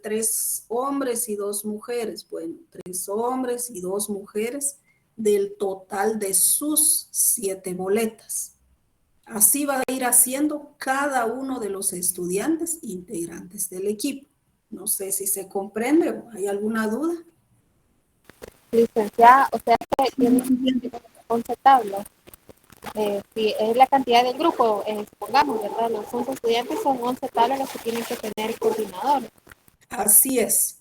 3 hombres y 2 mujeres. Bueno, 3 hombres y 2 mujeres del total de sus 7 boletas. Así va a ir haciendo cada uno de los estudiantes integrantes del equipo. No sé si se comprende o hay alguna duda. Licenciada, o sea que tiene 11 tablas. Si es la cantidad del grupo, supongamos, ¿verdad? Los 11 estudiantes son 11 tablas los que tienen que tener coordinador. Así es.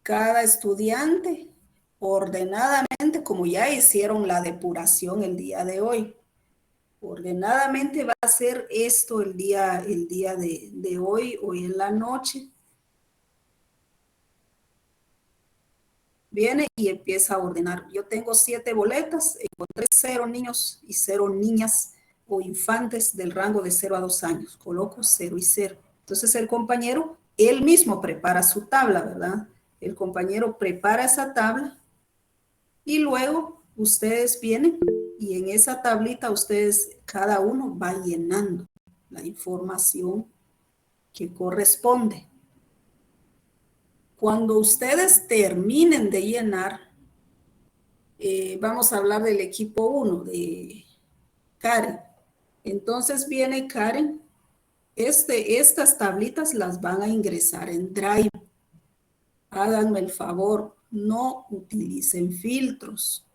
Cada estudiante ordenadamente, como ya hicieron la depuración el día de hoy, ordenadamente va a hacer esto el día de hoy en la noche. Viene y empieza a ordenar. Yo tengo 7 boletas, encontré 0 niños y 0 niñas o infantes del rango de 0 a 2 años. Coloco 0 y 0. Entonces el compañero, él mismo prepara su tabla, ¿verdad? El compañero prepara esa tabla y luego ustedes vienen y en esa tablita ustedes, cada uno va llenando la información que corresponde. Cuando ustedes terminen de llenar, vamos a hablar del equipo 1, de Karen. Entonces viene Karen, estas tablitas las van a ingresar en Drive. Háganme el favor, no utilicen filtros.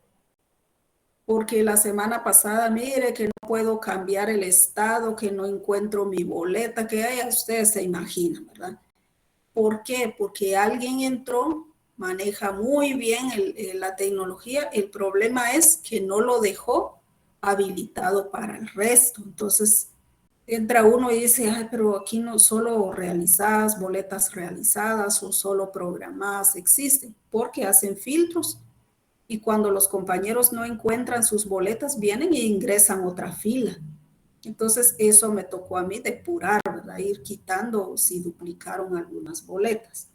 Porque la semana pasada, mire que no puedo cambiar el estado, que no encuentro mi boleta, que haya, ustedes se imaginan, ¿verdad? ¿Por qué? Porque alguien entró, maneja muy bien la tecnología, el problema es que no lo dejó habilitado para el resto. Entonces, entra uno y dice, ay, pero aquí no solo realizadas, boletas realizadas o solo programadas existen, porque hacen filtros. Y cuando los compañeros no encuentran sus boletas, vienen e ingresan otra fila. Entonces, eso me tocó a mí depurar, ¿verdad? Ir quitando si duplicaron algunas boletas.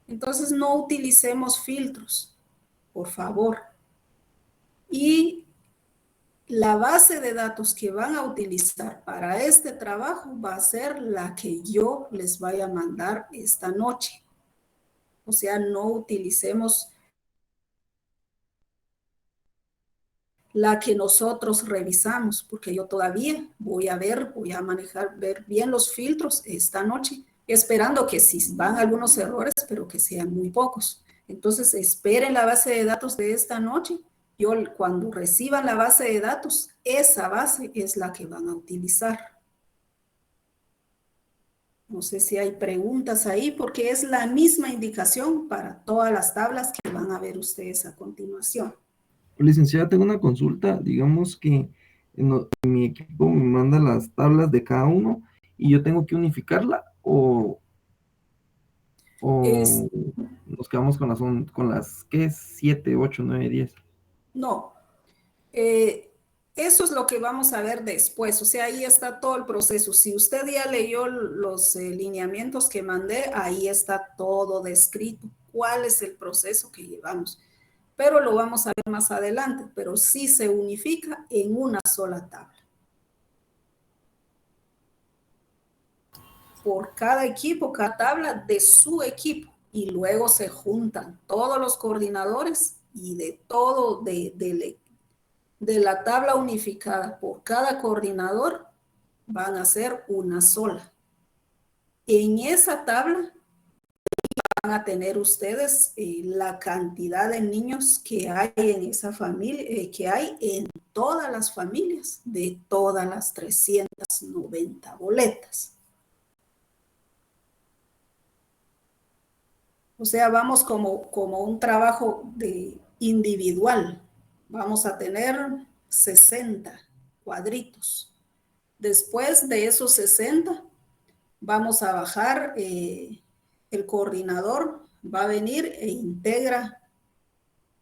Entonces, no utilicemos filtros, por favor. Y la base de datos que van a utilizar para este trabajo va a ser la que yo les vaya a mandar esta noche. O sea, no utilicemos la que nosotros revisamos, porque yo todavía voy a manejar, ver bien los filtros esta noche, esperando que si van algunos errores, pero que sean muy pocos. Entonces, esperen la base de datos de esta noche. Yo, cuando reciban la base de datos, esa base es la que van a utilizar. No sé si hay preguntas ahí, porque es la misma indicación para todas las tablas que van a ver ustedes a continuación. Licenciada, tengo una consulta. Digamos que mi equipo me manda las tablas de cada uno y yo tengo que unificarla Es, o nos quedamos con las ¿qué es? 7, 8, 9, 10. no, eso es lo que vamos a ver después, o sea, ahí está todo el proceso. Si usted ya leyó los lineamientos que mandé, ahí está todo descrito, cuál es el proceso que llevamos. Pero lo vamos a ver más adelante, pero sí se unifica en una sola tabla. Por cada equipo, cada tabla de su equipo, y luego se juntan todos los coordinadores y de todo, de la tabla unificada por cada coordinador, van a ser una sola. En esa tabla van a tener ustedes la cantidad de niños que hay en esa familia, que hay en todas las familias de todas las 390 boletas. O sea, vamos como un trabajo individual. Vamos a tener 60 cuadritos. Después de esos 60, vamos a bajar, el coordinador va a venir e integra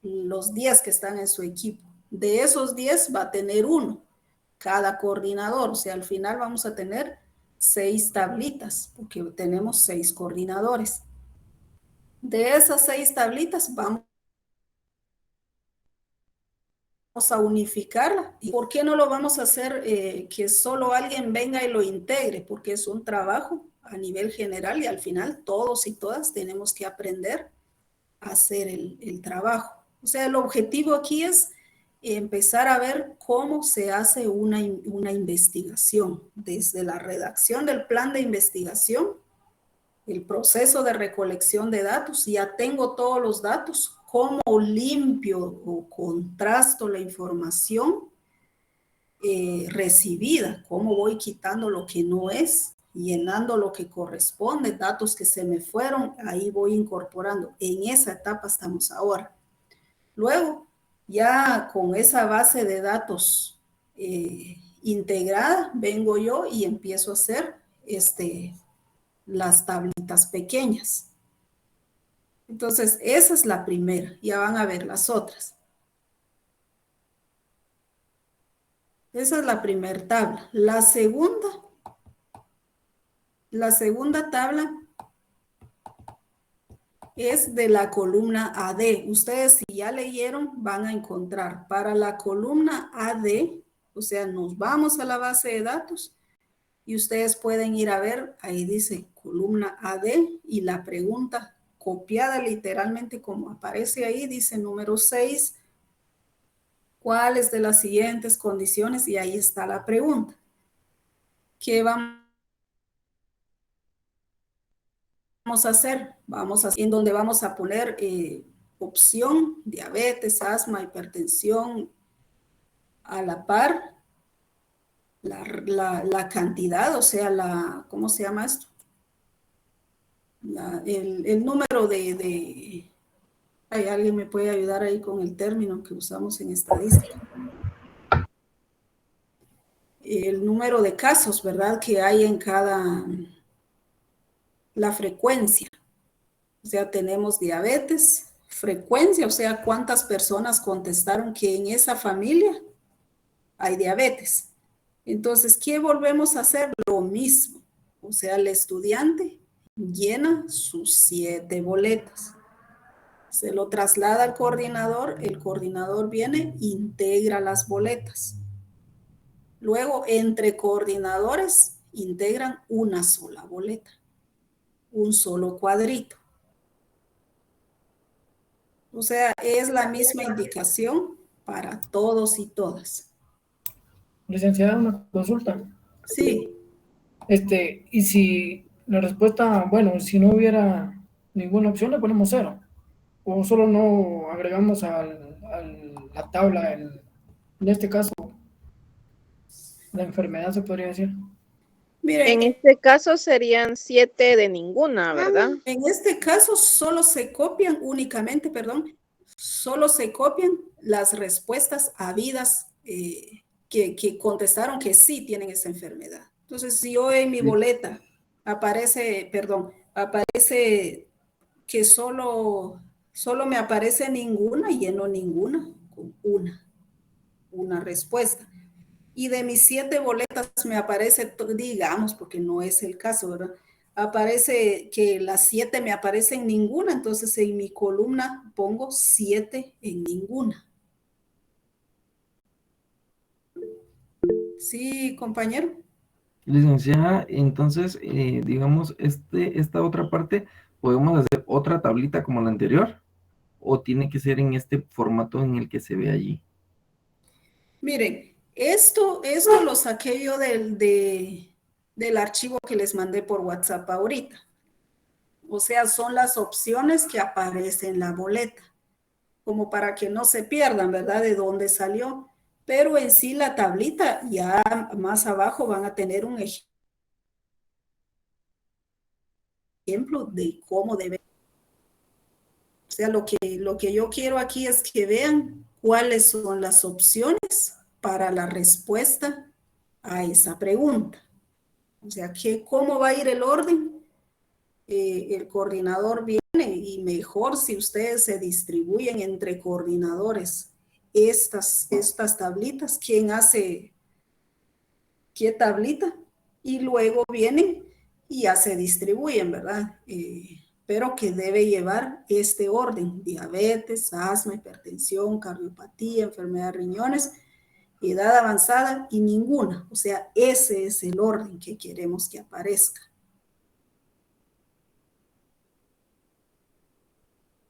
los 10 que están en su equipo. De esos 10 va a tener uno cada coordinador. O sea, al final vamos a tener 6 tablitas, porque tenemos 6 coordinadores. De esas 6 tablitas vamos a unificarla. ¿Y por qué no lo vamos a hacer que solo alguien venga y lo integre? Porque es un trabajo a nivel general y al final todos y todas tenemos que aprender a hacer el trabajo. O sea, el objetivo aquí es empezar a ver cómo se hace una investigación, desde la redacción del plan de investigación, el proceso de recolección de datos. Ya tengo todos los datos, cómo limpio o contrasto la información recibida, cómo voy quitando lo que no es, llenando lo que corresponde, datos que se me fueron, ahí voy incorporando. En esa etapa estamos ahora. Luego, ya con esa base de datos integrada, vengo yo y empiezo a hacer las tablitas pequeñas. Entonces, esa es la primera. Ya van a ver las otras. Esa es la primera tabla. La segunda tabla es de la columna AD. Ustedes, si ya leyeron, van a encontrar para la columna AD, o sea, nos vamos a la base de datos y ustedes pueden ir a ver, ahí dice columna AD y la pregunta copiada literalmente como aparece ahí, dice número 6, ¿cuáles de las siguientes condiciones? Y ahí está la pregunta. ¿Qué vamos a hacer? En donde vamos a poner opción, diabetes, asma, hipertensión, a la par, la cantidad, o sea, ¿cómo se llama esto? El número alguien me puede ayudar ahí con el término que usamos en estadística. El número de casos, ¿verdad? Que hay en la frecuencia. O sea, tenemos diabetes, frecuencia, o sea, cuántas personas contestaron que en esa familia hay diabetes. Entonces, ¿qué volvemos a hacer? Lo mismo. O sea, el estudiante llena sus 7 boletas. Se lo traslada al coordinador, el coordinador viene, integra las boletas. Luego, entre coordinadores, integran una sola boleta, un solo cuadrito. O sea, es la misma indicación para todos y todas. Licenciada, una consulta. Sí. Y si la respuesta, bueno, si no hubiera ninguna opción, le ponemos 0. O solo no agregamos a la tabla, en este caso, la enfermedad, se podría decir. Miren, En este caso serían 7 de ninguna, ¿verdad? en este caso solo se copian las respuestas habidas que contestaron que sí tienen esa enfermedad. Entonces, si yo en mi boleta aparece que solo me aparece ninguna, lleno ninguna con una respuesta. Y de mis 7 boletas me aparece, digamos, porque no es el caso, ¿verdad? Aparece que las 7 me aparecen ninguna, entonces en mi columna pongo 7 en ninguna. Sí, compañero. Licenciada, entonces, digamos, esta otra parte, ¿podemos hacer otra tablita como la anterior? ¿O tiene que ser en este formato en el que se ve allí? Miren, esto lo saqué yo del archivo que les mandé por WhatsApp ahorita. O sea, son las opciones que aparecen en la boleta, como para que no se pierdan, ¿verdad? De dónde salió. Pero en sí la tablita, ya más abajo van a tener un ejemplo de cómo debe. O sea, lo que yo quiero aquí es que vean cuáles son las opciones para la respuesta a esa pregunta. O sea, cómo va a ir el orden. El coordinador viene y mejor si ustedes se distribuyen entre coordinadores estas tablitas, quién hace qué tablita y luego vienen y ya se distribuyen, ¿verdad? pero que debe llevar este orden: diabetes, asma, hipertensión, cardiopatía, enfermedad de riñones, edad avanzada y ninguna. O sea, ese es el orden que queremos que aparezca.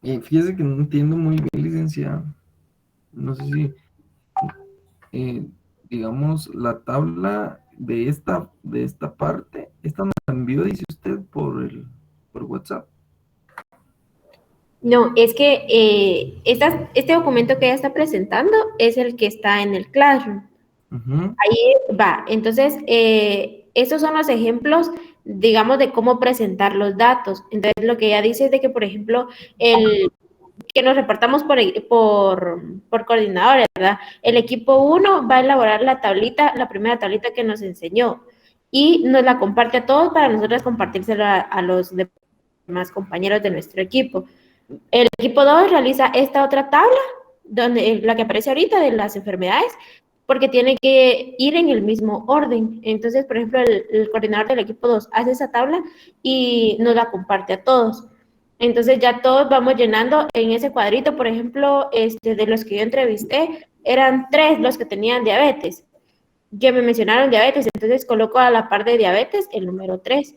Fíjese que no entiendo muy bien, licenciada. No sé si, digamos, la tabla de esta parte, esta me la envió, dice usted, por WhatsApp. No, es que este documento que ella está presentando es el que está en el Classroom. Ujú. Ahí va. Entonces, estos son los ejemplos, digamos, de cómo presentar los datos. Entonces, lo que ella dice es de que, por ejemplo, que nos repartamos por coordinadores, ¿verdad? El equipo 1 va a elaborar la tablita, la primera tablita que nos enseñó, y nos la comparte a todos para nosotros compartírsela a los demás compañeros de nuestro equipo. El equipo 2 realiza esta otra tabla, donde la que aparece ahorita de las enfermedades, porque tiene que ir en el mismo orden. Entonces, por ejemplo, el coordinador del equipo 2 hace esa tabla y nos la comparte a todos. Entonces ya todos vamos llenando en ese cuadrito. Por ejemplo, de los que yo entrevisté, eran 3 los que tenían diabetes. Ya me mencionaron diabetes, entonces coloco a la par de diabetes el número 3.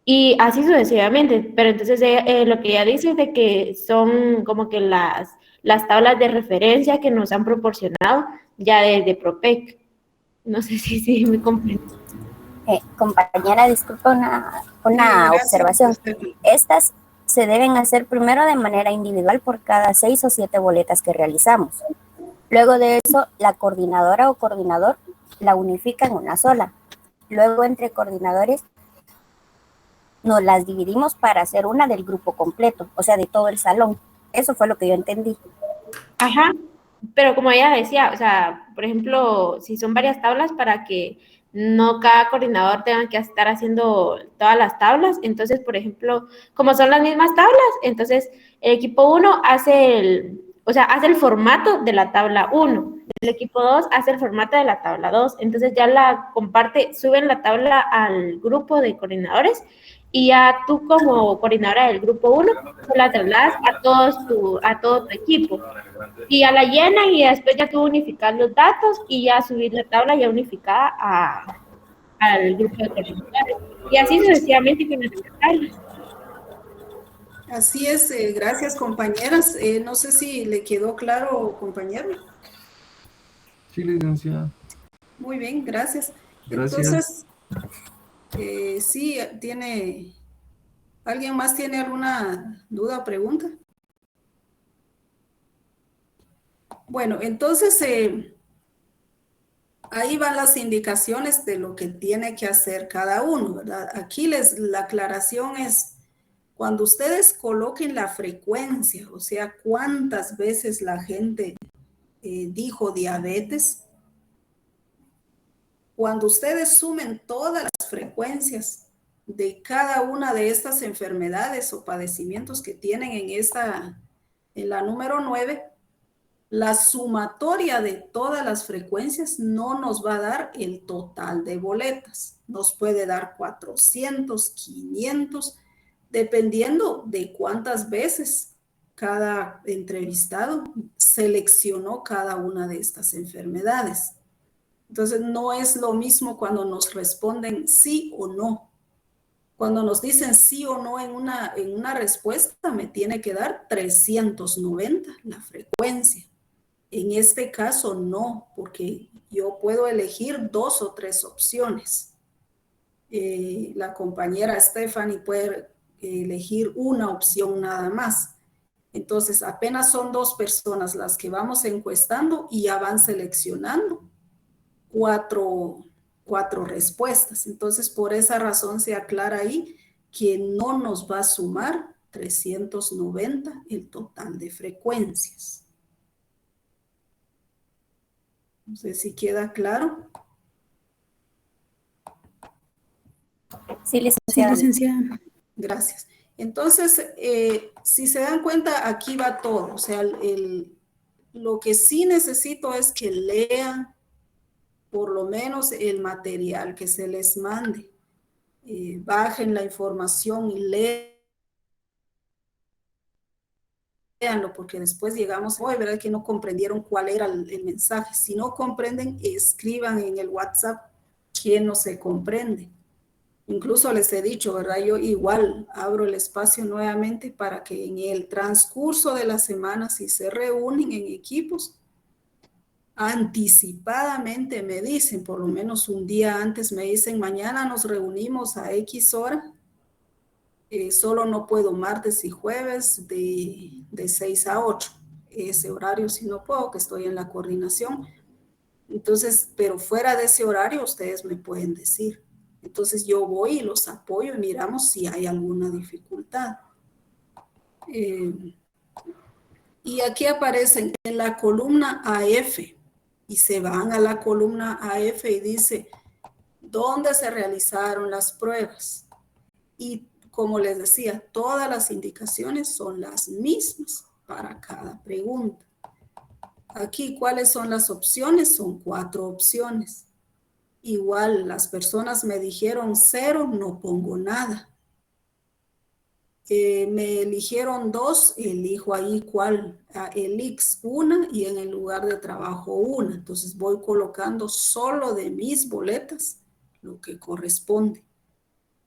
Y así sucesivamente, pero entonces lo que ella dice es de que son como que las tablas de referencia que nos han proporcionado ya desde PROPEC. No sé si me comprendo. Compañera, disculpa una observación. Estas se deben hacer primero de manera individual por cada 6 o 7 boletas que realizamos. Luego de eso, la coordinadora o coordinador la unifica en una sola. Luego, entre coordinadores, nos las dividimos para hacer una del grupo completo, o sea, de todo el salón. Eso fue lo que yo entendí. Ajá, pero como ella decía, o sea, por ejemplo, si son varias tablas para que no cada coordinador tenga que estar haciendo todas las tablas, entonces, por ejemplo, como son las mismas tablas, entonces el equipo 1 hace hace el formato de la tabla 1, el equipo 2 hace el formato de la tabla 2, entonces ya la comparte, suben la tabla al grupo de coordinadores y ya tú como coordinadora del grupo 1, la trasladas a todo tu equipo. Y ya la llenan y después ya tú unificar los datos y ya subir la tabla ya unificada al grupo de coordinadores. Y así sucesivamente con las tablas. Así es, gracias compañeras. No sé si le quedó claro, compañero. Sí, licenciada. Muy bien, gracias. Gracias. Entonces, sí, ¿alguien más tiene alguna duda o pregunta? Bueno, entonces ahí van las indicaciones de lo que tiene que hacer cada uno, ¿verdad? Aquí la aclaración es, cuando ustedes coloquen la frecuencia, o sea, cuántas veces la gente dijo diabetes, cuando ustedes sumen todas las frecuencias de cada una de estas enfermedades o padecimientos que tienen en la número 9, la sumatoria de todas las frecuencias no nos va a dar el total de boletas. Nos puede dar 400, 500, dependiendo de cuántas veces cada entrevistado seleccionó cada una de estas enfermedades. Entonces, no es lo mismo cuando nos responden sí o no. Cuando nos dicen sí o no en una respuesta, me tiene que dar 390 la frecuencia. En este caso, no, porque yo puedo elegir 2 o 3 opciones. La compañera Stephanie puede elegir una opción nada más. Entonces, apenas son 2 personas las que vamos encuestando y ya van seleccionando cuatro respuestas. Entonces, por esa razón se aclara ahí que no nos va a sumar 390 el total de frecuencias. No sé si queda claro. Sí, licenciada. Sí, licenciada. Gracias. Entonces, si se dan cuenta, aquí va todo. O sea, lo que sí necesito es que lean por lo menos el material que se les mande. Bajen la información y lean léanlo, porque después llegamos, hoy, ¿verdad? Que no comprendieron cuál era el mensaje. Si no comprenden, escriban en el WhatsApp quién no se comprende. Incluso les he dicho, ¿verdad? Yo igual abro el espacio nuevamente para que en el transcurso de la semana, si se reúnen en equipos, anticipadamente me dicen, por lo menos un día antes me dicen, mañana nos reunimos a X hora, solo no puedo martes y jueves de 6 a 8. Ese horario sí no puedo, que estoy en la coordinación. Entonces, pero fuera de ese horario ustedes me pueden decir. Entonces yo voy y los apoyo y miramos si hay alguna dificultad. Y aquí aparecen en la columna AF y se van a la columna AF y dice dónde se realizaron las pruebas. Y como les decía, todas las indicaciones son las mismas para cada pregunta. Aquí, ¿cuáles son las opciones? Son 4 opciones. Igual las personas me dijeron 0, no pongo nada. Me eligieron 2, elijo ahí cuál, elix 1 y en el lugar de trabajo 1. Entonces voy colocando solo de mis boletas lo que corresponde,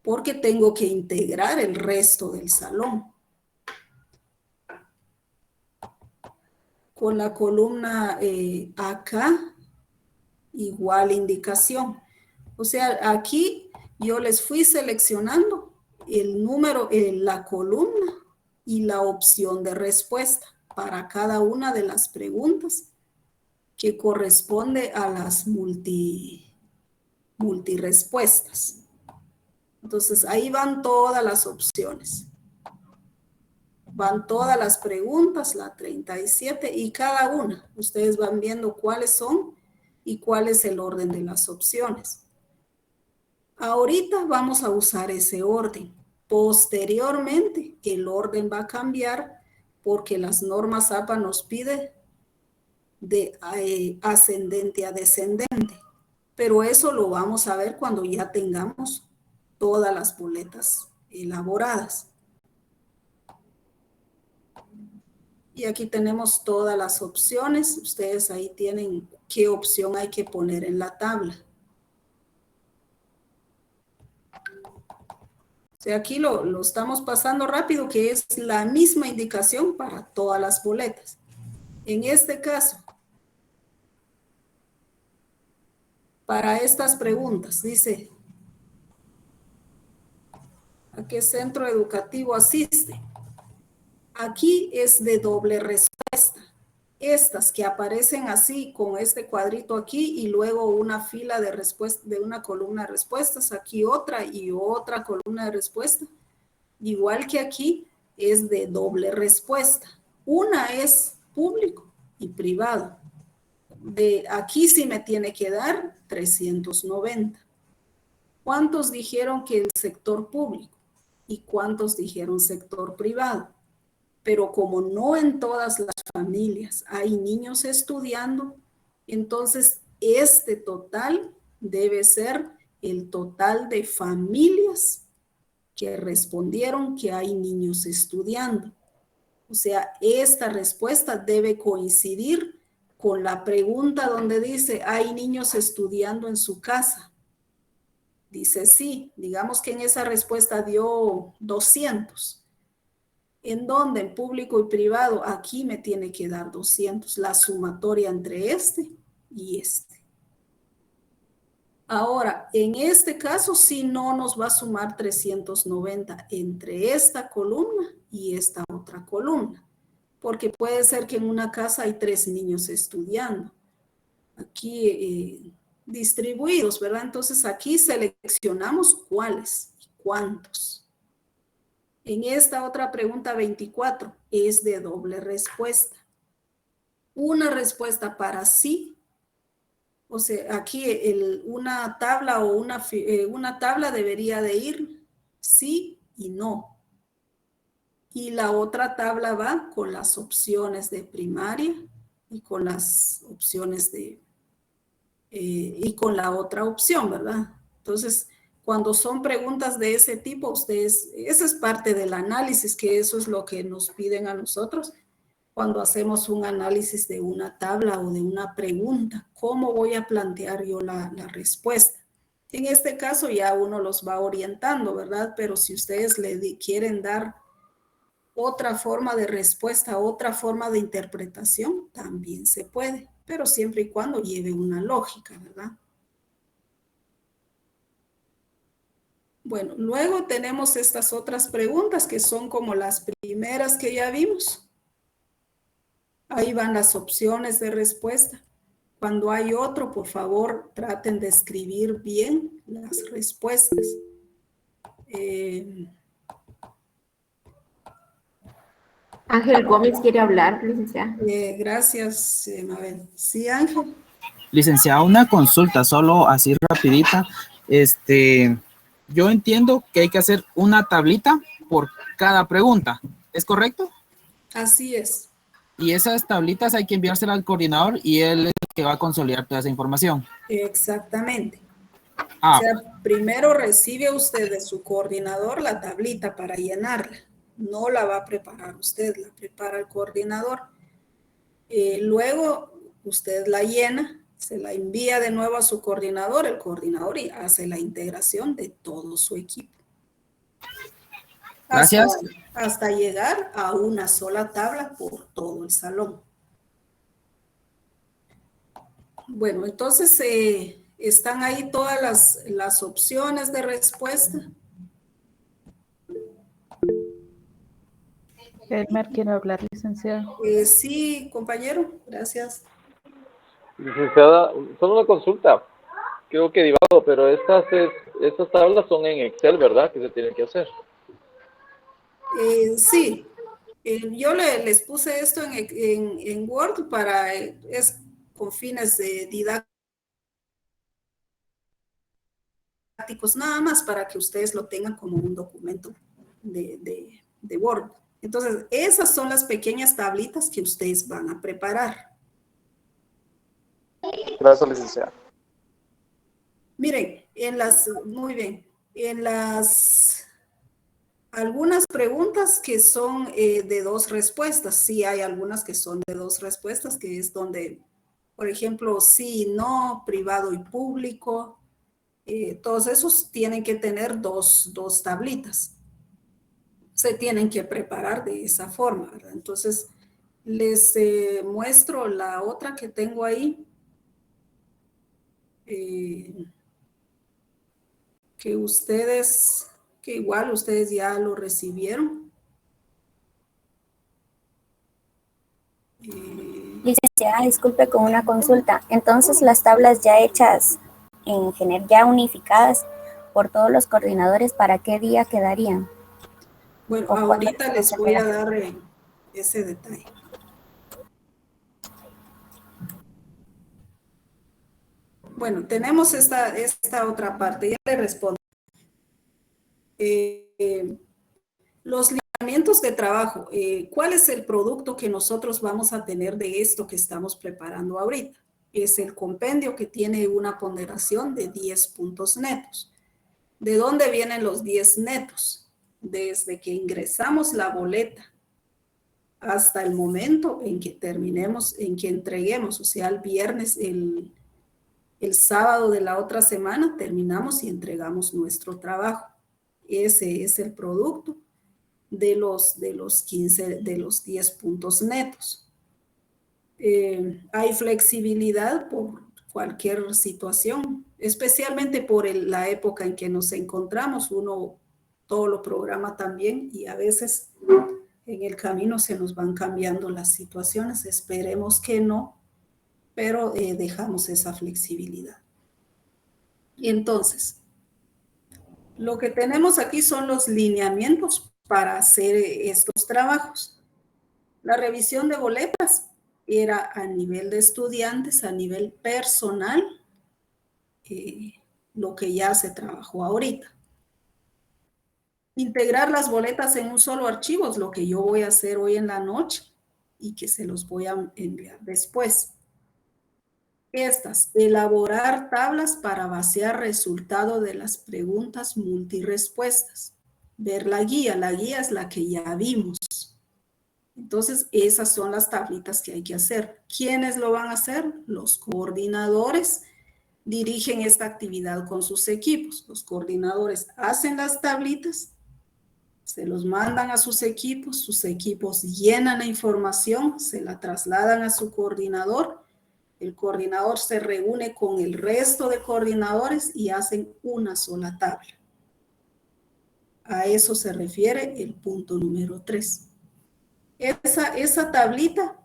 porque tengo que integrar el resto del salón. Con la columna acá, igual indicación. O sea, aquí yo les fui seleccionando el número, la columna y la opción de respuesta para cada una de las preguntas que corresponde a las multirespuestas. Entonces, ahí van todas las opciones. Van todas las preguntas, la 37, y cada una. Ustedes van viendo cuáles son y cuál es el orden de las opciones. Ahorita vamos a usar ese orden. Posteriormente, el orden va a cambiar porque las normas APA nos pide de ascendente a descendente. Pero eso lo vamos a ver cuando ya tengamos todas las boletas elaboradas. Y aquí tenemos todas las opciones. Ustedes ahí tienen qué opción hay que poner en la tabla. O sea, aquí lo estamos pasando rápido, que es la misma indicación para todas las boletas. En este caso, para estas preguntas, dice, ¿a qué centro educativo asiste? Aquí es de doble respuesta. Estas que aparecen así con este cuadrito aquí y luego una fila de respuesta, de una columna de respuestas, aquí otra y otra columna de respuesta. Igual que aquí es de doble respuesta. Una es público y privado. De aquí sí me tiene que dar 390. ¿Cuántos dijeron que el sector público? ¿Y cuántos dijeron sector privado? Pero como no en todas las familias hay niños estudiando, entonces este total debe ser el total de familias que respondieron que hay niños estudiando. O sea, esta respuesta debe coincidir con la pregunta donde dice, ¿hay niños estudiando en su casa? Dice sí, digamos que en esa respuesta dio 200. ¿En dónde? En público y privado. Aquí me tiene que dar 200, la sumatoria entre este y este. Ahora, en este caso, sí no nos va a sumar 390 entre esta columna y esta otra columna, porque puede ser que en una casa hay 3 niños estudiando. Aquí distribuidos, ¿verdad? Entonces aquí seleccionamos cuáles y cuántos. En esta otra pregunta 24 es de doble respuesta. Una respuesta para sí. O sea, aquí una tabla o una tabla debería de ir sí y no. Y la otra tabla va con las opciones de primaria y con las opciones de... y con la otra opción, ¿verdad? Entonces, cuando son preguntas de ese tipo, ustedes, esa es parte del análisis, que eso es lo que nos piden a nosotros, cuando hacemos un análisis de una tabla o de una pregunta, ¿cómo voy a plantear yo la respuesta? En este caso ya uno los va orientando, ¿verdad? Pero si ustedes quieren dar otra forma de respuesta, otra forma de interpretación, también se puede, pero siempre y cuando lleve una lógica, ¿verdad? Bueno, luego tenemos estas otras preguntas que son como las primeras que ya vimos. Ahí van las opciones de respuesta. Cuando hay otro, por favor, traten de escribir bien las respuestas. Ángel Gómez quiere hablar, licenciada. Gracias, Mabel. Sí, Ángel. Licenciada, una consulta, solo así rapidita. Yo entiendo que hay que hacer una tablita por cada pregunta, ¿es correcto? Así es. Y esas tablitas hay que enviárselas al coordinador y él es el que va a consolidar toda esa información. Exactamente. Ah, O sea, primero recibe usted de su coordinador la tablita para llenarla. No la va a preparar usted, la prepara el coordinador. Luego usted la llena, se la envía de nuevo a su coordinador, el coordinador y hace la integración de todo su equipo. gracias. Hasta llegar a una sola tabla por todo el salón. Bueno, entonces están ahí todas las opciones de respuesta. Elmer quiere hablar, licenciada. Sí, compañero, gracias. Licenciada, solo una consulta. Creo que divago, pero estas tablas son en Excel, ¿verdad? Que se tienen que hacer. Sí, yo les puse esto en Word es con fines de didácticos, nada más para que ustedes lo tengan como un documento de Word. Entonces, esas son las pequeñas tablitas que ustedes van a preparar. Gracias, licenciada. Miren, muy bien, algunas preguntas que son de dos respuestas, sí hay algunas que son de dos respuestas, que es donde, por ejemplo, sí, no, privado y público, todos esos tienen que tener dos tablitas. Se tienen que preparar de esa forma, ¿verdad? Entonces, les muestro la otra que tengo ahí. Que igual ustedes ya lo recibieron. Licenciada, disculpe con una consulta. Entonces, las tablas ya hechas, en general, ya unificadas por todos los coordinadores, ¿para qué día quedarían? Bueno, ahorita les voy a dar ese detalle. Bueno, tenemos esta otra parte, ya le respondo. Los lineamientos de trabajo, ¿cuál es el producto que nosotros vamos a tener de esto que estamos preparando ahorita? Es el compendio que tiene una ponderación de 10 puntos netos. ¿De dónde vienen los 10 netos? Desde que ingresamos la boleta hasta el momento en que terminemos, en que entreguemos, o sea, el viernes, el sábado de la otra semana, terminamos y entregamos nuestro trabajo. Ese es el producto de los 10 puntos netos. Hay flexibilidad por cualquier situación, especialmente por la época en que nos encontramos. Uno todo lo programa también y a veces en el camino se nos van cambiando las situaciones. Esperemos que no, pero dejamos esa flexibilidad. Y entonces, lo que tenemos aquí son los lineamientos para hacer estos trabajos. La revisión de boletas era a nivel de estudiantes, a nivel personal, lo que ya se trabajó ahorita. Integrar las boletas en un solo archivo es lo que yo voy a hacer hoy en la noche y que se los voy a enviar después. Elaborar tablas para vaciar resultado de las preguntas multirespuestas. Ver la guía es la que ya vimos. Entonces, esas son las tablitas que hay que hacer. ¿Quiénes lo van a hacer? Los coordinadores dirigen esta actividad con sus equipos. Los coordinadores hacen las tablitas, se los mandan a sus equipos llenan la información, se la trasladan a su coordinador, el coordinador se reúne con el resto de coordinadores y hacen una sola tabla. A eso se refiere el punto número 3. Esa tablita,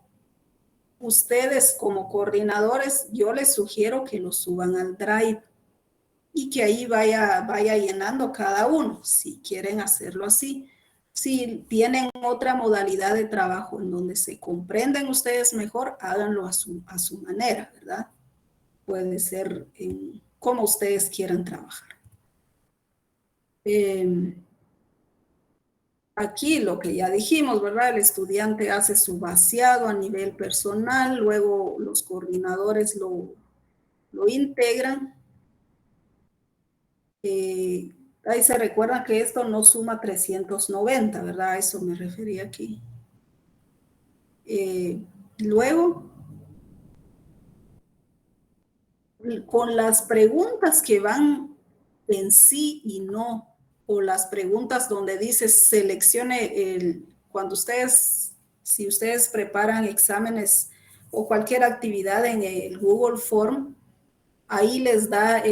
ustedes como coordinadores, yo les sugiero que lo suban al Drive y que ahí vaya llenando cada uno, si quieren hacerlo así. Si tienen otra modalidad de trabajo en donde se comprenden ustedes mejor, háganlo a su manera, ¿verdad? Puede ser como ustedes quieran trabajar. Aquí lo que ya dijimos, ¿verdad? El estudiante hace su vaciado a nivel personal, luego los coordinadores lo integran. Ahí se recuerda que esto no suma 390, ¿verdad? A eso me refería aquí. Luego, con las preguntas que van en sí y no, o las preguntas donde dice seleccione cuando si ustedes preparan exámenes o cualquier actividad en el Google Form, ahí les da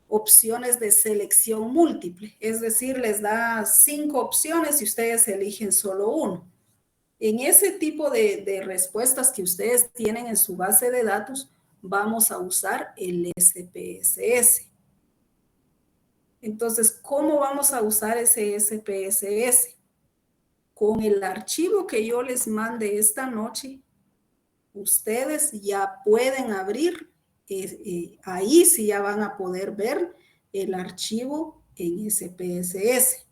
opciones de selección múltiple, es decir, les da 5 opciones y ustedes eligen solo uno. En ese tipo de respuestas que ustedes tienen en su base de datos, vamos a usar el SPSS. Entonces, ¿cómo vamos a usar ese SPSS? Con el archivo que yo les mande esta noche, ustedes ya pueden abrir, ahí sí ya van a poder ver el archivo en SPSS.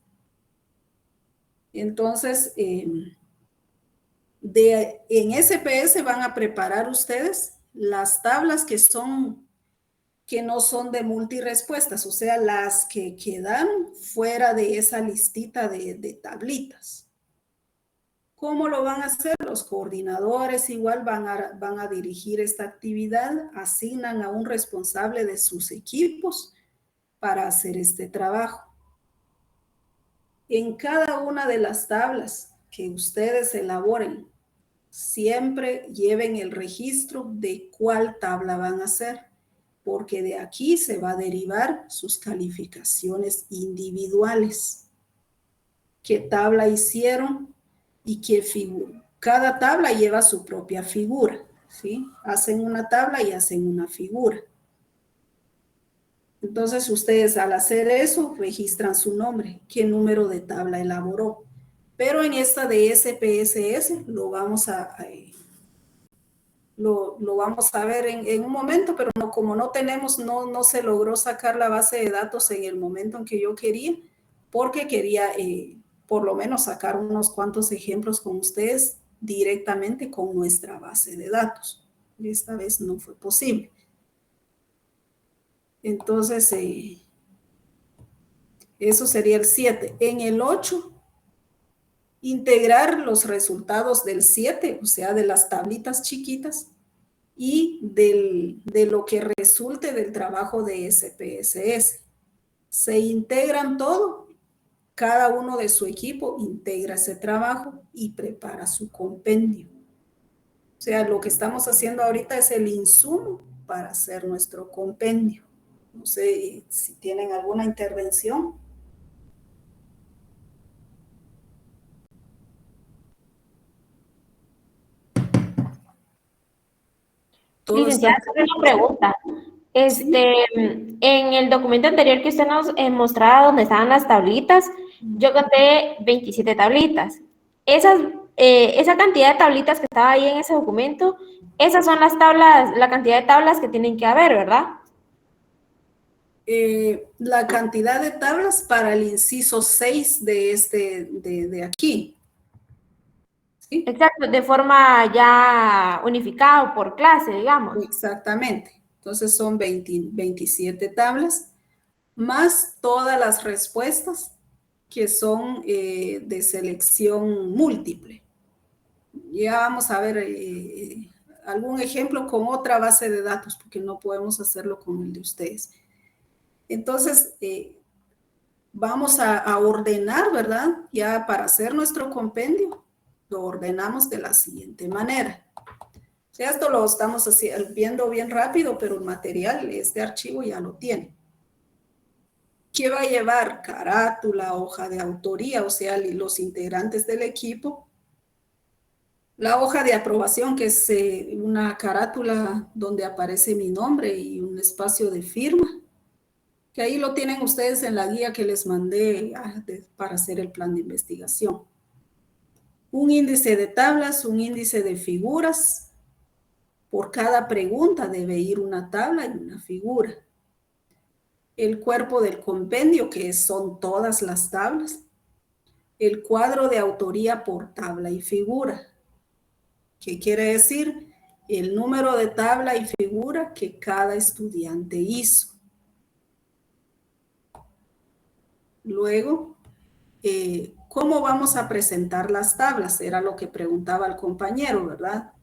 Entonces, en SPS van a preparar ustedes las tablas que no son de multirespuestas, o sea, las que quedan fuera de esa listita de tablitas. ¿Cómo lo van a hacer? Los coordinadores igual van a dirigir esta actividad, asignan a un responsable de sus equipos para hacer este trabajo. En cada una de las tablas que ustedes elaboren, siempre lleven el registro de cuál tabla van a hacer, porque de aquí se va a derivar sus calificaciones individuales. ¿Qué tabla hicieron y qué figura? Cada tabla lleva su propia figura, ¿sí? Hacen una tabla y hacen una figura. Entonces, ustedes al hacer eso, registran su nombre, qué número de tabla elaboró. Pero en esta de SPSS lo vamos a ver en un momento, pero como no se logró sacar la base de datos en el momento en que yo quería, porque quería por lo menos sacar unos cuantos ejemplos con ustedes directamente con nuestra base de datos. Esta vez no fue posible. Entonces, eso sería el 7. En el 8, integrar los resultados del 7, o sea, de las tablitas chiquitas, y de lo que resulte del trabajo de SPSS. Se integran todo, cada uno de su equipo integra ese trabajo y prepara su compendio. O sea, lo que estamos haciendo ahorita es el insumo para hacer nuestro compendio. No sé si tienen alguna intervención. Licenciada, una pregunta. ¿Sí? En el documento anterior que usted nos mostraba donde estaban las tablitas, yo conté 27 tablitas. Esa cantidad de tablitas que estaba ahí en ese documento, esas son las tablas, la cantidad de tablas que tienen que haber, ¿verdad? La cantidad de tablas para el inciso 6 de aquí. ¿Sí? Exacto, de forma ya unificada o por clase, digamos. Exactamente. Entonces son 27 tablas, más todas las respuestas que son de selección múltiple. Ya vamos a ver algún ejemplo con otra base de datos, porque no podemos hacerlo con el de ustedes. Entonces, vamos a ordenar, ¿verdad? Ya para hacer nuestro compendio, lo ordenamos de la siguiente manera. O sea, esto lo estamos viendo bien rápido, pero el material, este archivo ya lo tiene. ¿Qué va a llevar? Carátula, hoja de autoría, o sea, los integrantes del equipo. La hoja de aprobación, que es una carátula donde aparece mi nombre y un espacio de firma, que ahí lo tienen ustedes en la guía que les mandé para hacer el plan de investigación. Un índice de tablas, un índice de figuras. Por cada pregunta debe ir una tabla y una figura. El cuerpo del compendio, que son todas las tablas. El cuadro de autoría por tabla y figura. ¿Qué quiere decir? El número de tabla y figura que cada estudiante hizo. Luego, ¿cómo vamos a presentar las tablas? Era lo que preguntaba el compañero, ¿verdad?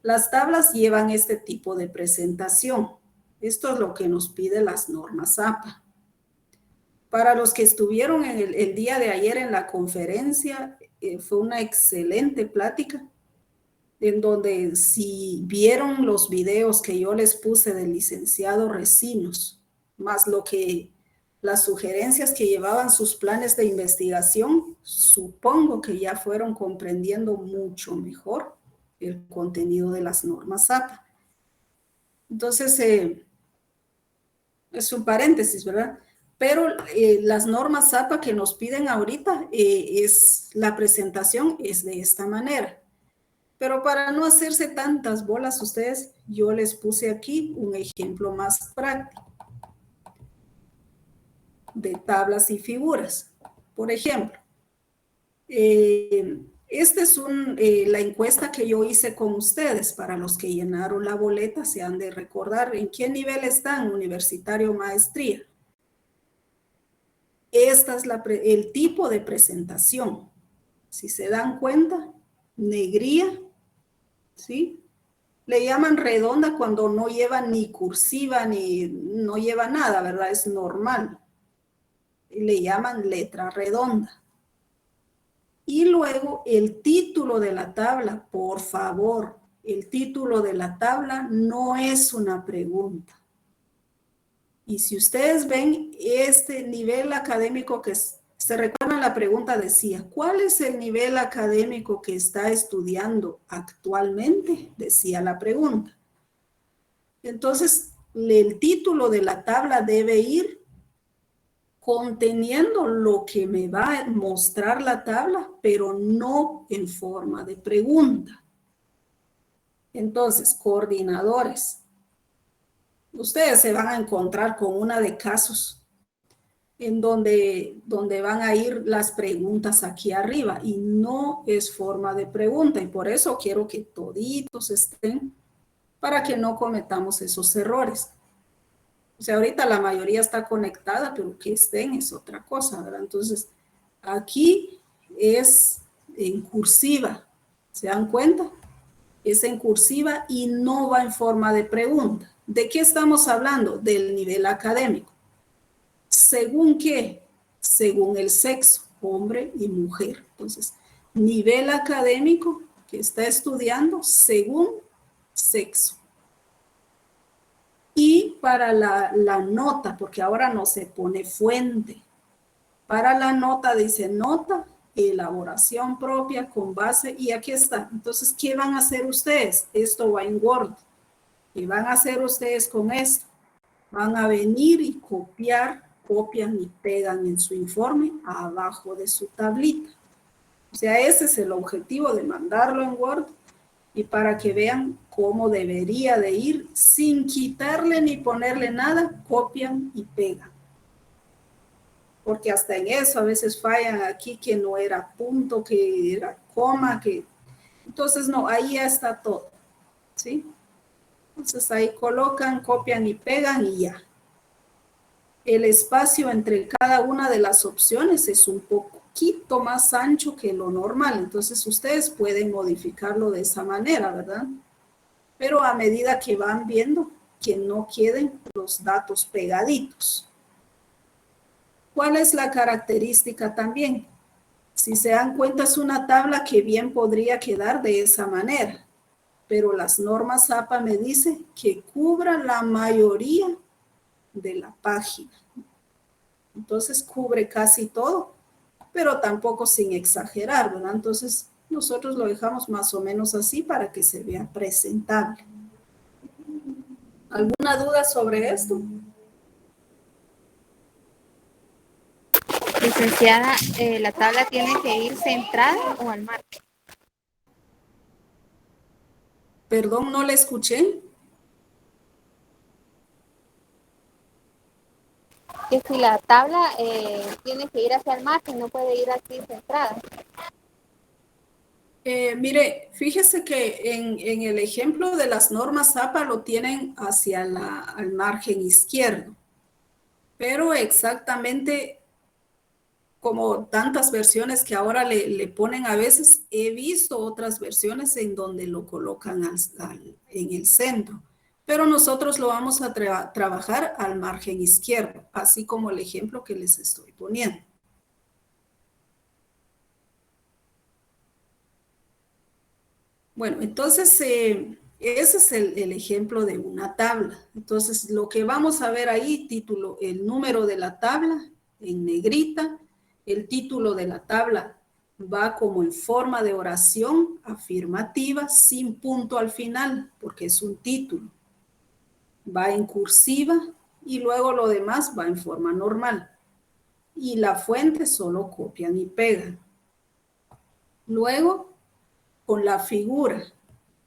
Las tablas llevan este tipo de presentación. Esto es lo que nos pide las normas APA. Para los que estuvieron el día de ayer en la conferencia, fue una excelente plática, en donde si vieron los videos que yo les puse del licenciado Recinos, más las sugerencias que llevaban sus planes de investigación, supongo que ya fueron comprendiendo mucho mejor el contenido de las normas APA. Entonces, es un paréntesis, ¿verdad? Pero las normas APA que nos piden ahorita, la presentación es de esta manera. Pero para no hacerse tantas bolas ustedes, yo les puse aquí un ejemplo más práctico de tablas y figuras. Por ejemplo, esta es la encuesta que yo hice con ustedes. Para los que llenaron la boleta, se han de recordar en qué nivel están, universitario, maestría. Esta es el tipo de presentación. Si se dan cuenta, negría, ¿sí? Le llaman redonda cuando no lleva ni cursiva ni no lleva nada, ¿verdad? Es normal. Y le llaman letra redonda. Y luego el título de la tabla, por favor, el título de la tabla no es una pregunta. Y si ustedes ven este nivel académico que se recuerdan, la pregunta decía, ¿cuál es el nivel académico que está estudiando actualmente? Decía la pregunta. Entonces, el título de la tabla debe ir conteniendo lo que me va a mostrar la tabla, pero no en forma de pregunta. Entonces, coordinadores, ustedes se van a encontrar con una de casos en donde van a ir las preguntas aquí arriba y no es forma de pregunta, y por eso quiero que toditos estén para que no cometamos esos errores. O sea, ahorita la mayoría está conectada, pero que estén es otra cosa, ¿verdad? Entonces, aquí es en cursiva, ¿se dan cuenta? Es en cursiva y no va en forma de pregunta. ¿De qué estamos hablando? Del nivel académico. ¿Según qué? Según el sexo, hombre y mujer. Entonces, nivel académico que está estudiando según sexo. Y para la nota, porque ahora no se pone fuente. Para la nota dice nota, elaboración propia con base, y aquí está. Entonces, ¿qué van a hacer ustedes? Esto va en Word. ¿Qué van a hacer ustedes con esto? Van a venir y copian y pegan en su informe abajo de su tablita. O sea, ese es el objetivo de mandarlo en Word y para que vean cómo debería de ir sin quitarle ni ponerle nada, copian y pegan. Porque hasta en eso a veces fallan aquí que no era punto, que era coma, que... Entonces no, ahí ya está todo, ¿sí? Entonces ahí colocan, copian y pegan y ya. el espacio entre cada una de las opciones es un poquito más ancho que lo normal. Entonces ustedes pueden modificarlo de esa manera, ¿verdad? Pero a medida que van viendo que no queden los datos pegaditos. ¿Cuál es la característica también? Si se dan cuenta, es una tabla que bien podría quedar de esa manera, pero las normas APA me dicen que cubra la mayoría de la página. Entonces cubre casi todo, pero tampoco sin exagerar, ¿verdad? Entonces nosotros lo dejamos más o menos así para que se vea presentable. ¿Alguna duda sobre esto? Licenciada, ¿la tabla tiene que ir centrada o al margen? Perdón, no le escuché. Que si la tabla tiene que ir hacia el margen, no puede ir así centrada. Mire, fíjese que en el ejemplo de las normas APA lo tienen hacia al margen izquierdo, pero exactamente como tantas versiones que ahora le ponen a veces, he visto otras versiones en donde lo colocan en el centro, pero nosotros lo vamos a trabajar al margen izquierdo, así como el ejemplo que les estoy poniendo. Bueno, entonces ese es el ejemplo de una tabla. Entonces lo que vamos a ver ahí, título, el número de la tabla en negrita, el título de la tabla va como en forma de oración afirmativa sin punto al final, porque es un título. Va en cursiva y luego lo demás va en forma normal. Y la fuente solo copian y pegan. Luego, con la figura,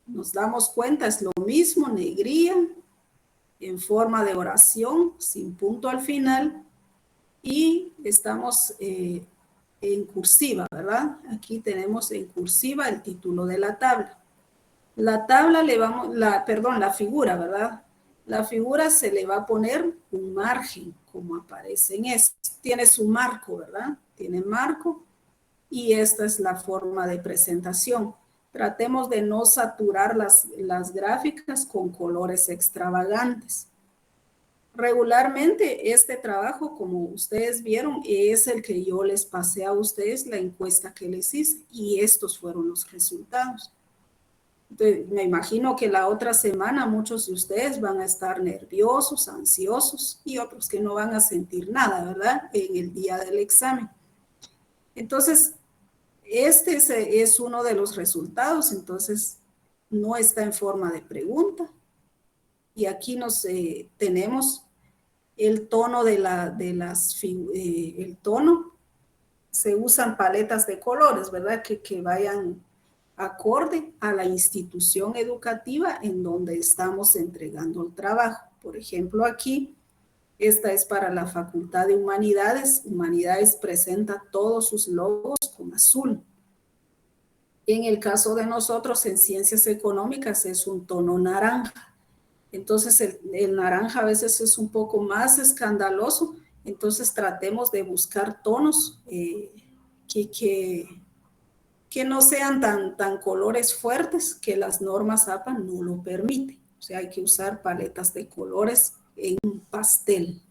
nos damos cuenta, es lo mismo, negría, en forma de oración, sin punto al final, y estamos en cursiva, ¿verdad? Aquí tenemos en cursiva el título de la tabla. La tabla la figura, ¿verdad? La figura se le va a poner un margen, como aparece en esto. Tiene su marco, ¿verdad? Tiene marco, y esta es la forma de presentación. Tratemos de no saturar las gráficas con colores extravagantes. Regularmente este trabajo, como ustedes vieron, es el que yo les pasé a ustedes, la encuesta que les hice, y estos fueron los resultados. Entonces, me imagino que la otra semana muchos de ustedes van a estar nerviosos, ansiosos, y otros que no van a sentir nada, ¿verdad? En el día del examen. Entonces, este es uno de los resultados, entonces no está en forma de pregunta. Y aquí tenemos el tono el tono. Se usan paletas de colores, ¿verdad? Que vayan acorde a la institución educativa en donde estamos entregando el trabajo. Por ejemplo, aquí, esta es para la Facultad de Humanidades. Humanidades presenta todos sus logos con azul. En el caso de nosotros, en Ciencias Económicas, es un tono naranja. Entonces, el naranja a veces es un poco más escandaloso. Entonces, tratemos de buscar tonos que no sean tan colores fuertes, que las normas APA no lo permiten. O sea, hay que usar paletas de colores en pastel.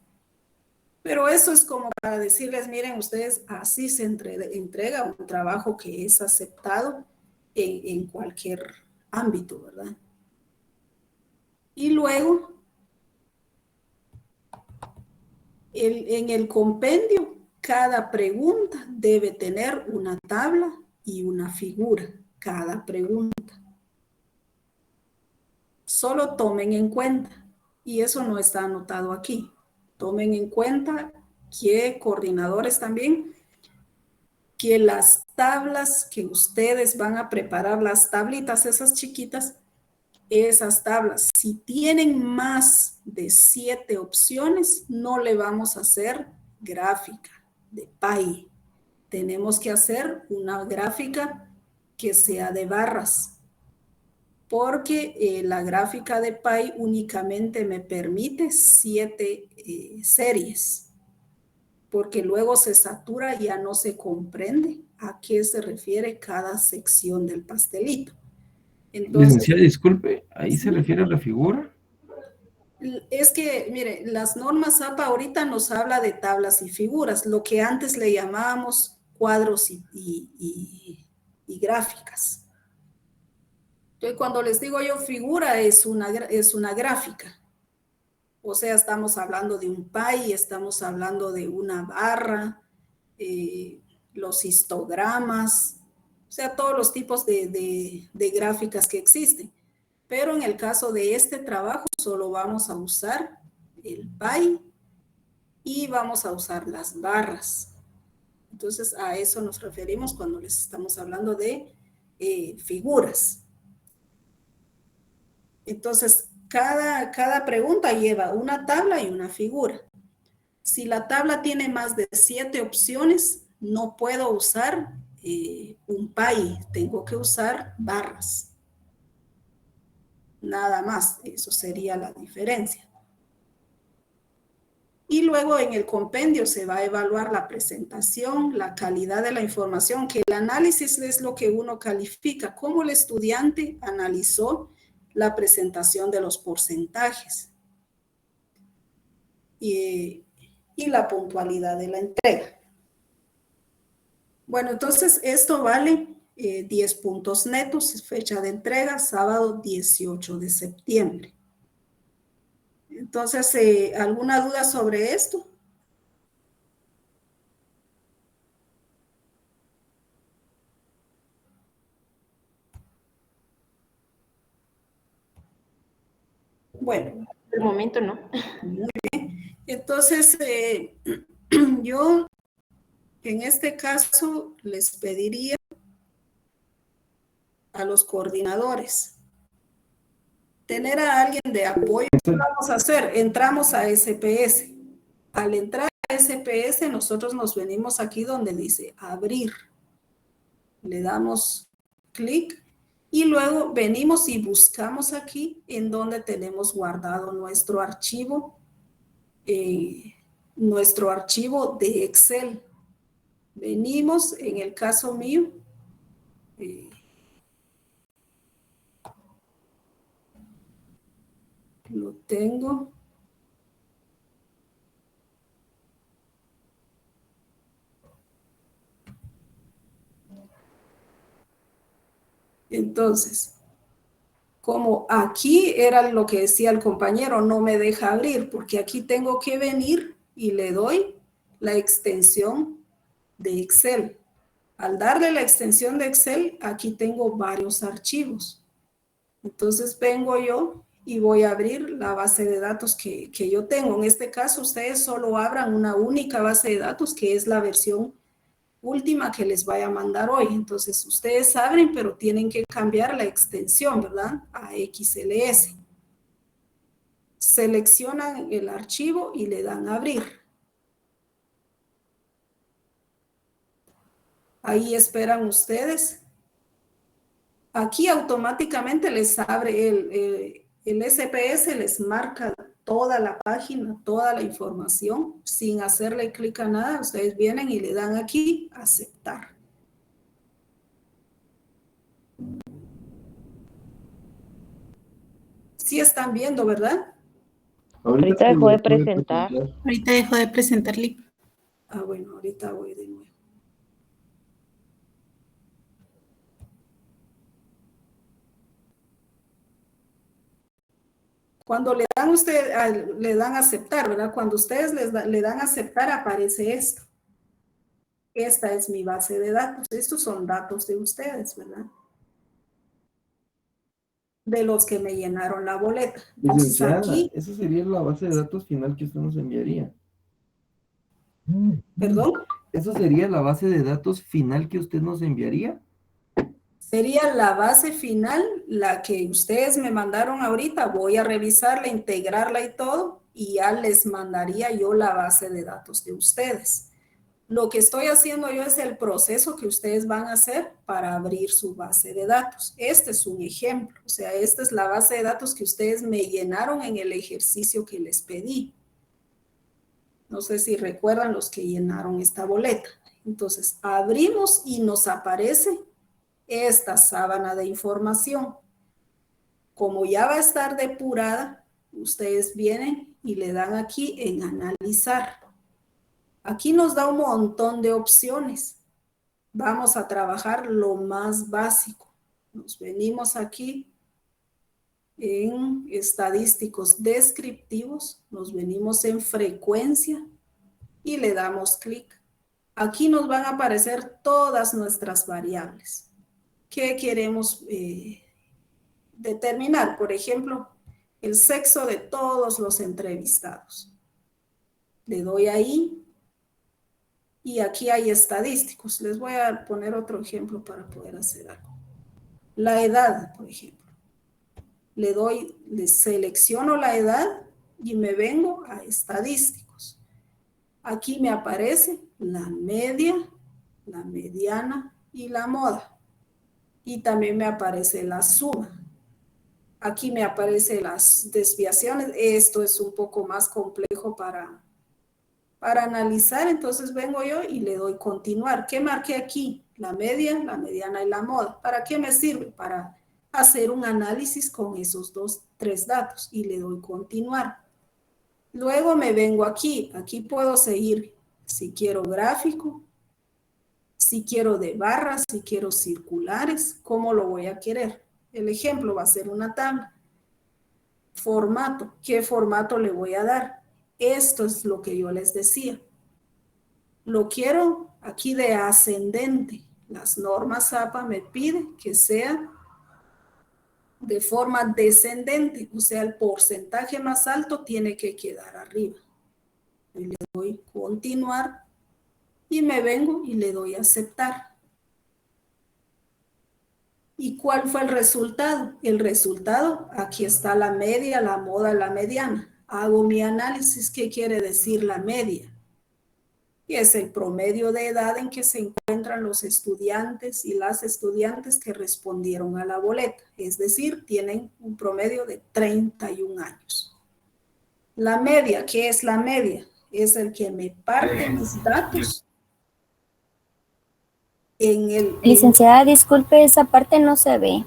Pero eso es como para decirles, miren ustedes, así se entrega un trabajo que es aceptado en cualquier ámbito, ¿verdad? Y luego, en el compendio, cada pregunta debe tener una tabla y una figura, cada pregunta. Solo tomen en cuenta, y eso no está anotado aquí, tomen en cuenta que coordinadores también, que las tablas que ustedes van a preparar, las tablitas esas chiquitas, esas tablas, si tienen más de 7 opciones, no le vamos a hacer gráfica de pie. Tenemos que hacer una gráfica que sea de barras. porque la gráfica de Pi únicamente me permite 7 series, porque luego se satura y ya no se comprende a qué se refiere cada sección del pastelito. Entonces, Licenciada, disculpe, ¿ahí ¿sí? se refiere a la figura? Es que, mire, las normas APA ahorita nos habla de tablas y figuras, lo que antes le llamábamos cuadros y gráficas. Entonces, cuando les digo yo figura, es una gráfica. O sea, estamos hablando de un pie, estamos hablando de una barra, los histogramas, o sea, todos los tipos de gráficas que existen. Pero en el caso de este trabajo, solo vamos a usar el pie y vamos a usar las barras. Entonces, a eso nos referimos cuando les estamos hablando de figuras. Entonces, cada pregunta lleva una tabla y una figura. Si la tabla tiene más de 7 opciones, no puedo usar un pie, tengo que usar barras. Nada más, eso sería la diferencia. Y luego en el compendio se va a evaluar la presentación, la calidad de la información, que el análisis es lo que uno califica, cómo el estudiante analizó la presentación de los porcentajes y la puntualidad de la entrega. Bueno, entonces esto vale 10 puntos netos, fecha de entrega, sábado 18 de septiembre. Entonces, ¿alguna duda sobre esto? Bueno. Por el momento no. Muy bien. Entonces, yo en este caso les pediría a los coordinadores tener a alguien de apoyo. ¿Qué vamos a hacer? Entramos a SPS. Al entrar a SPS, nosotros nos venimos aquí donde dice abrir. Le damos clic y luego venimos y buscamos aquí en donde tenemos guardado nuestro archivo de Excel. Venimos, en el caso mío, lo tengo. Entonces, como aquí era lo que decía el compañero, no me deja abrir, porque aquí tengo que venir y le doy la extensión de Excel. Al darle la extensión de Excel, aquí tengo varios archivos. Entonces vengo yo y voy a abrir la base de datos que yo tengo. En este caso, ustedes solo abran una única base de datos, que es la versión última que les vaya a mandar hoy. Entonces, ustedes abren, pero tienen que cambiar la extensión, ¿verdad? A XLS. Seleccionan el archivo y le dan a abrir. Ahí esperan ustedes. Aquí automáticamente les abre el SPS, les marca toda la página, toda la información, sin hacerle clic a nada. Ustedes vienen y le dan aquí, aceptar. Sí están viendo, ¿verdad? Ahorita dejó de presentar. Ahorita dejó de presentar, Lick. Ah, bueno, ahorita voy de nuevo. Cuando le dan le dan aceptar, ¿verdad? Cuando ustedes le dan aceptar, aparece esto. Esta es mi base de datos. Estos son datos de ustedes, ¿verdad? De los que me llenaron la boleta. Entonces, Licenciada, aquí, esa sería la base de datos final que usted nos enviaría. ¿perdón? ¿Esa sería la base de datos final que usted nos enviaría? Sería la base final, la que ustedes me mandaron ahorita. Voy a revisarla, integrarla y todo, y ya les mandaría yo la base de datos de ustedes. Lo que estoy haciendo yo es el proceso que ustedes van a hacer para abrir su base de datos. Este es un ejemplo, o sea, esta es la base de datos que ustedes me llenaron en el ejercicio que les pedí. No sé si recuerdan los que llenaron esta boleta. Entonces, abrimos y nos aparece esta sábana de información. Como ya va a estar depurada, ustedes vienen y le dan aquí en analizar. Aquí nos da un montón de opciones. Vamos a trabajar lo más básico. Nos venimos aquí en estadísticos descriptivos, nos venimos en frecuencia y le damos clic. Aquí nos van a aparecer todas nuestras variables. ¿Qué queremos determinar? Por ejemplo, el sexo de todos los entrevistados. Le doy ahí. Y aquí hay estadísticos. Les voy a poner otro ejemplo para poder hacer algo. La edad, por ejemplo. Les selecciono la edad y me vengo a estadísticos. Aquí me aparece la media, la mediana y la moda. Y también me aparece la suma. Aquí me aparecen las desviaciones. Esto es un poco más complejo para analizar, entonces vengo yo y le doy continuar. ¿Qué marqué aquí? La media, la mediana y la moda. ¿Para qué me sirve? Para hacer un análisis con esos tres datos y le doy continuar. Luego me vengo aquí. Aquí puedo seguir si quiero gráfico, si quiero de barras, si quiero circulares, ¿cómo lo voy a querer? El ejemplo va a ser una tabla. Formato. ¿Qué formato le voy a dar? Esto es lo que yo les decía. Lo quiero aquí de ascendente. Las normas APA me piden que sea de forma descendente. O sea, el porcentaje más alto tiene que quedar arriba. Y le doy continuar y me vengo y le doy aceptar. ¿Y cuál fue el resultado? El resultado, aquí está la media, la moda, la mediana. Hago mi análisis. ¿Qué quiere decir la media? Y es el promedio de edad en que se encuentran los estudiantes y las estudiantes que respondieron a la boleta. Es decir, tienen un promedio de 31 años. La media, ¿qué es la media? Es el que me parte mis datos en el... Licenciada, disculpe, esa parte no se ve.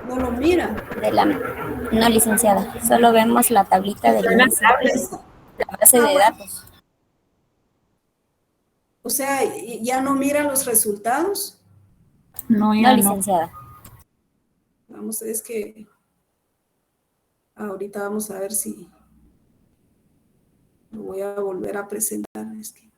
No lo mira. No, licenciada, solo vemos la tablita del índice, la base de datos. O sea, ¿ya no miran los resultados? No, licenciada. Vamos, es que ahorita vamos a ver si lo voy a volver a presentar. Es que...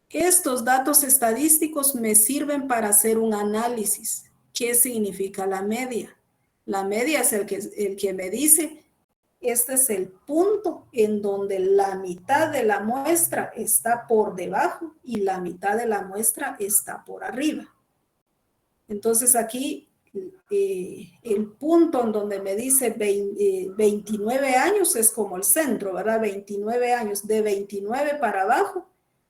Estos datos estadísticos me sirven para hacer un análisis. ¿Qué significa la media? La media es el que me dice, este es el punto en donde la mitad de la muestra está por debajo y la mitad de la muestra está por arriba. Entonces aquí el punto en donde me dice 29 años es como el centro, ¿verdad? 29 años, de 29 para abajo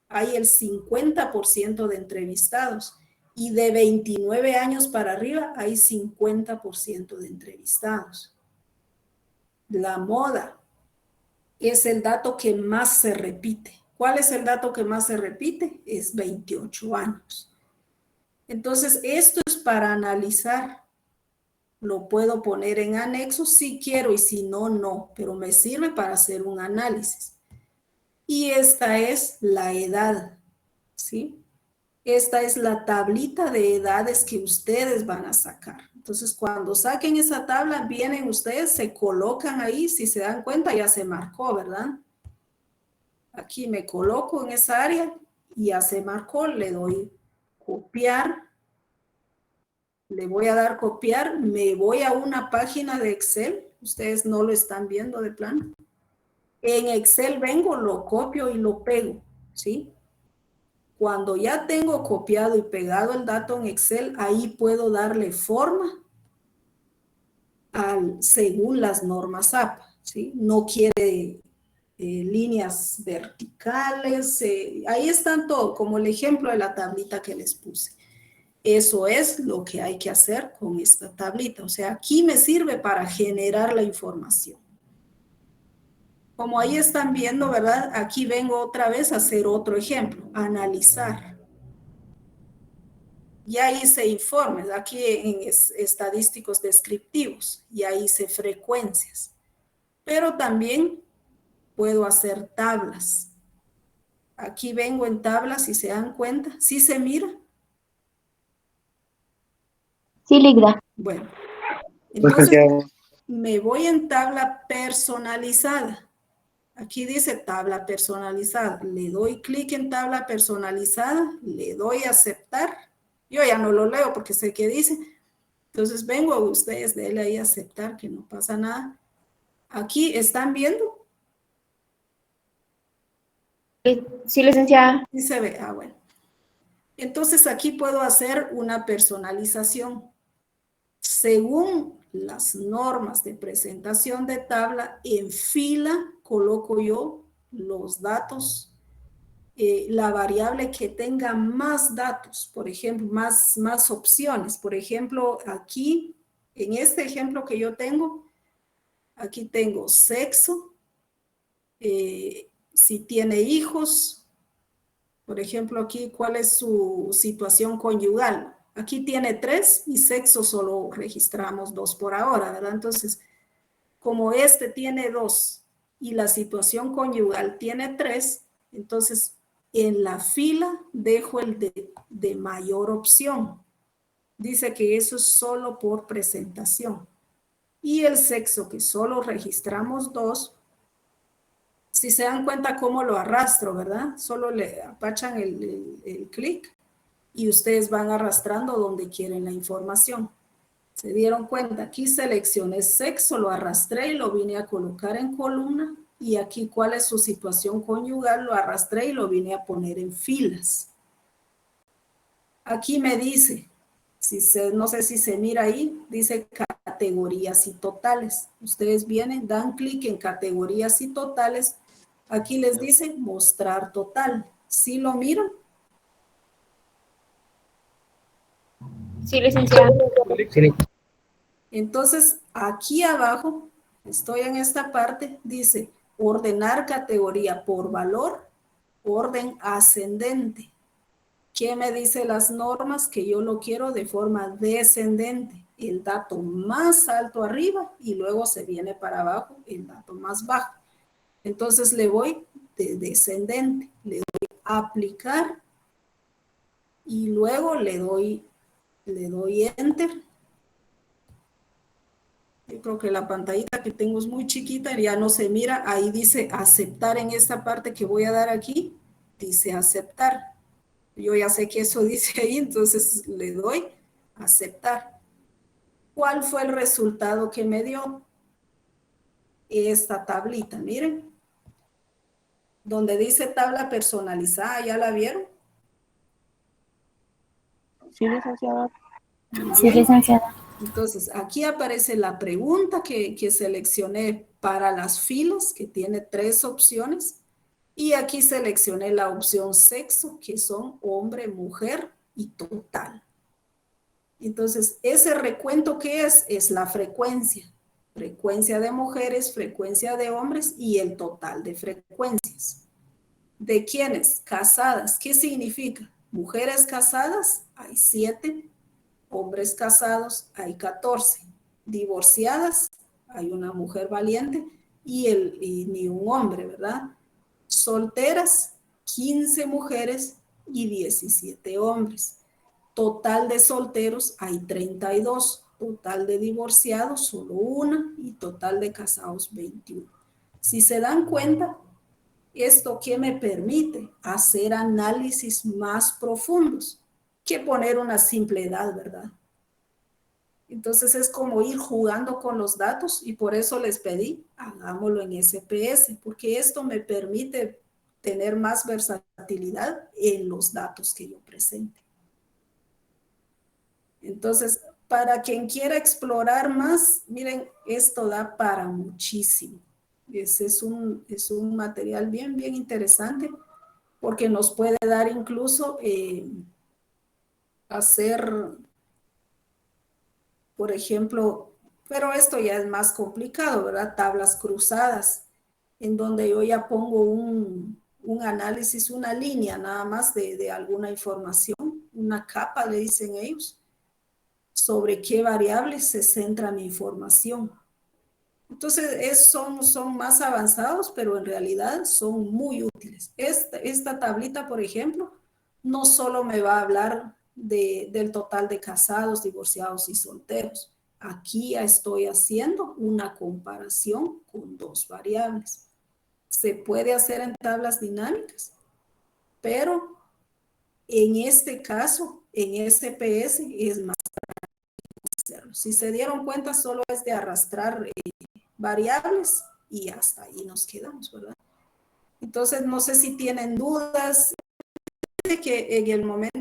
hay el 50% de entrevistados y de 29 años para arriba hay 50% de entrevistados. La moda es el dato que más se repite. ¿Cuál es el dato que más se repite? Es 28 años. Entonces, esto es para analizar. Lo puedo poner en anexo si quiero y si no, no. Pero me sirve para hacer un análisis. Y esta es la edad, ¿sí? Esta es la tablita de edades que ustedes van a sacar. Entonces, cuando saquen esa tabla, vienen ustedes, se colocan ahí. Si se dan cuenta, ya se marcó, ¿verdad? Aquí me coloco en esa área y ya se marcó. Le doy copiar. Le voy a dar copiar. Me voy a una página de Excel. Ustedes no lo están viendo de plano. En Excel vengo, lo copio y lo pego, ¿sí? Cuando ya tengo copiado y pegado el dato en Excel, ahí puedo darle forma según las normas APA, ¿sí? No quiere líneas verticales, ahí están todo, como el ejemplo de la tablita que les puse. Eso es lo que hay que hacer con esta tablita. O sea, aquí me sirve para generar la información. Como ahí están viendo, ¿verdad? Aquí vengo otra vez a hacer otro ejemplo, analizar. Ya hice informes, aquí en estadísticos descriptivos, ya hice frecuencias. Pero también puedo hacer tablas. Aquí vengo en tablas, si se dan cuenta, ¿sí se mira? Sí, Ligda. Bueno, entonces me voy en tabla personalizada. Aquí dice tabla personalizada. Le doy clic en tabla personalizada, le doy a aceptar. Yo ya no lo leo porque sé qué dice. Entonces vengo a ustedes, denle ahí a aceptar, que no pasa nada. Aquí, ¿están viendo? Sí, licenciada. Sí se ve, bueno. Entonces aquí puedo hacer una personalización. Según las normas de presentación de tabla, en fila coloco yo los datos, la variable que tenga más datos, por ejemplo, más opciones. Por ejemplo, aquí, en este ejemplo que yo tengo, aquí tengo sexo, si tiene hijos, por ejemplo, aquí, ¿cuál es su situación conyugal? Aquí tiene 3 y sexo solo registramos 2 por ahora, ¿verdad? Entonces, como este tiene 2 y la situación conyugal tiene 3, entonces en la fila dejo el de mayor opción. Dice que eso es solo por presentación. Y el sexo, que solo registramos 2, si se dan cuenta cómo lo arrastro, ¿verdad? Solo le apachan el clic y ustedes van arrastrando donde quieren la información. ¿Se dieron cuenta? Aquí seleccioné sexo, lo arrastré y lo vine a colocar en columna. Y aquí cuál es su situación conyugal, lo arrastré y lo vine a poner en filas. Aquí me dice, no sé si se mira ahí, dice categorías y totales. Ustedes vienen, dan clic en categorías y totales. Aquí les dice mostrar total. ¿Sí lo miran? Sí, licenciada. Entonces, aquí abajo, estoy en esta parte, dice ordenar categoría por valor, orden ascendente. ¿Qué me dice las normas? Que yo lo quiero de forma descendente. El dato más alto arriba y luego se viene para abajo el dato más bajo. Entonces le voy de descendente, le doy a aplicar y luego le doy enter. Yo creo que la pantallita que tengo es muy chiquita, ya no se mira. Ahí dice aceptar en esta parte que voy a dar aquí. Dice aceptar. Yo ya sé que eso dice ahí, entonces le doy aceptar. ¿Cuál fue el resultado que me dio? Esta tablita, miren. Donde dice tabla personalizada, ¿ya la vieron? Sí, licenciada. Sí, licenciada. Entonces, aquí aparece la pregunta que seleccioné para las filas, que tiene 3 opciones. Y aquí seleccioné la opción sexo, que son hombre, mujer y total. Entonces, ese recuento que es la frecuencia. Frecuencia de mujeres, frecuencia de hombres y el total de frecuencias. ¿De quiénes? Casadas. ¿Qué significa? Mujeres casadas, hay 7. Hombres casados, hay 14. Divorciadas, hay una mujer valiente y ni un hombre, ¿verdad? Solteras, 15 mujeres y 17 hombres. Total de solteros, hay 32. Total de divorciados, solo una. Y total de casados, 21. Si se dan cuenta, ¿esto qué me permite? Hacer análisis más profundos que poner una simple edad, ¿verdad? Entonces es como ir jugando con los datos y por eso les pedí, hagámoslo en SPS, porque esto me permite tener más versatilidad en los datos que yo presente. Entonces, para quien quiera explorar más, miren, esto da para muchísimo. Ese es un material bien, bien interesante porque nos puede dar incluso hacer, por ejemplo, pero esto ya es más complicado, ¿verdad? Tablas cruzadas, en donde yo ya pongo un análisis, una línea nada más de alguna información, una capa, le dicen ellos, sobre qué variables se centra mi información. Entonces, son más avanzados, pero en realidad son muy útiles. Esta tablita, por ejemplo, no solo me va a hablar del total de casados, divorciados y solteros. Aquí ya estoy haciendo una comparación con dos variables. Se puede hacer en tablas dinámicas, pero en este caso, en SPS, es más hacerlo. Si se dieron cuenta, solo es de arrastrar variables y hasta ahí nos quedamos, ¿verdad? Entonces, no sé si tienen dudas de que en el momento